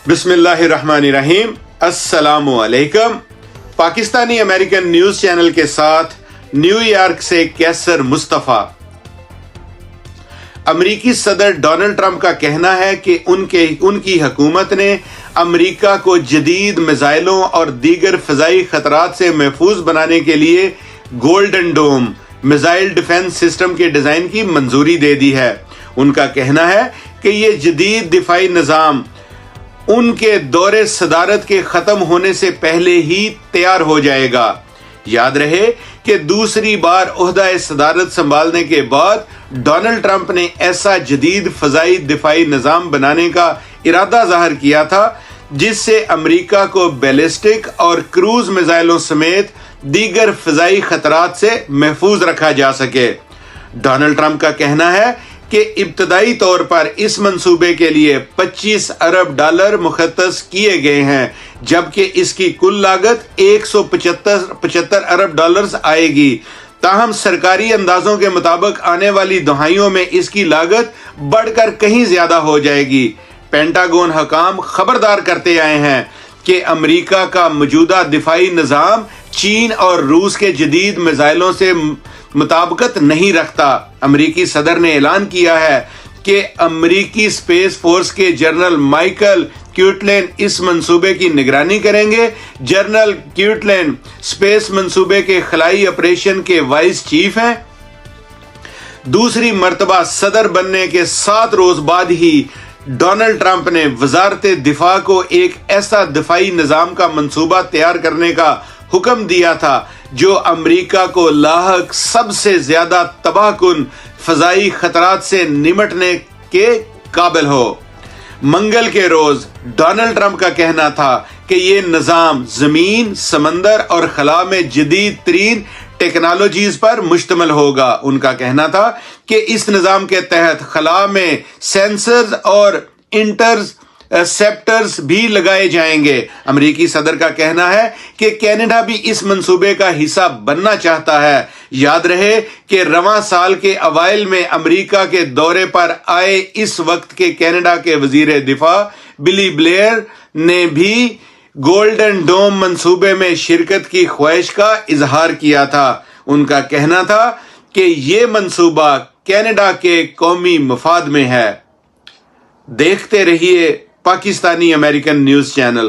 बिस्मिल्लाहिर्रहमानिर्रहीम। अस्सलामु अलैकुम। पाकिस्तानी अमेरिकन न्यूज चैनल के साथ न्यूयॉर्क से कैसर मुस्तफ़ा। अमरीकी सदर डोनाल्ड ट्रंप का कहना है कि उनकी हुकूमत ने अमरीका को जदीद मिसाइलों और दीगर फ़िज़ाई ख़तरात से महफूज बनाने के लिए golden dome missile defence system के डिज़ाइन की मंजूरी दे दी है। उनका कहना है कि ये जदीद दिफाई निज़ाम उनके दौरे सदारत के ख़त्म होने से पहले ही तैयार हो जाएगा। याद रहे कि दूसरी बार ओहदा सदारत संभालने के बाद डोनाल्ड ट्रंप ने ऐसा जदीद फ़ज़ाई दिफाई निज़ाम बनाने का इरादा ज़ाहिर किया था जिससे अमरीका को बैलिस्टिक और क्रूज मिसाइलों समेत दीगर फ़िज़ाई ख़तरात से महफूज रखा जा सके। डोनाल्ड ट्रंप का कहना है कि इब्तदाई तौर पर इस मंसूबे के लिए 25 अरब डॉलर मुखत्तस किए गए हैं, जबकि इसकी कुल लागत 175 अरब डॉलर्स आएगी। ताहम सरकारी अंदाजों के मुताबिक आने वाली दहाइयों में इसकी लागत बढ़कर कहीं ज्यादा हो जाएगी। पेंटागन हकाम खबरदार करते आए हैं कि अमरीका का मौजूदा दिफाई निज़ाम चीन और रूस के जदीद मिसाइलों से मुताबिकत नहीं रखता। अमरीकी सदर ने ऐलान किया है कि अमरीकी स्पेस फोर्स के जनरल माइकल क्यूटलेन इस मंसूबे की निगरानी करेंगे। जनरल क्यूटलेन स्पेस मंसूबे के खलाई ऑपरेशन के वाइस चीफ हैं। दूसरी मर्तबा सदर बनने के 7 रोज बाद ही डोनाल्ड ट्रंप ने वजारत दिफा को एक ऐसा दिफाई निज़ाम का मंसूबा तैयार करने का हुक्म दिया था जो अमरीका को लाहक सबसे ज्यादा तबाहकुन फ़ज़ाई ख़तरात से निमटने के काबिल हो। मंगल के रोज डोनाल्ड ट्रंप का कहना था कि ये निज़ाम ज़मीन, समंदर और खला में जदीद तरीन टेक्नोलॉजीज पर मुश्तमिल होगा। उनका कहना था कि इस निज़ाम के तहत खला में सेंसर्स और इंटरसेप्टर्स भी लगाए जाएंगे। अमरीकी सदर का कहना है कि कनाडा भी इस मंसूबे का हिस्सा बनना चाहता है। याद रहे कि रवां साल के अवाइल में अमरीका के दौरे पर आए इस वक्त के कनाडा के वजीर दिफा बिली ब्लेयर ने भी गोल्डन डोम मंसूबे में शिरकत की ख्वाहिश का इजहार किया था। उनका कहना था कि ये मंसूबा कनाडा के कौमी मफाद में है। देखते रहिए पाकिस्तानी अमेरिकन न्यूज चैनल।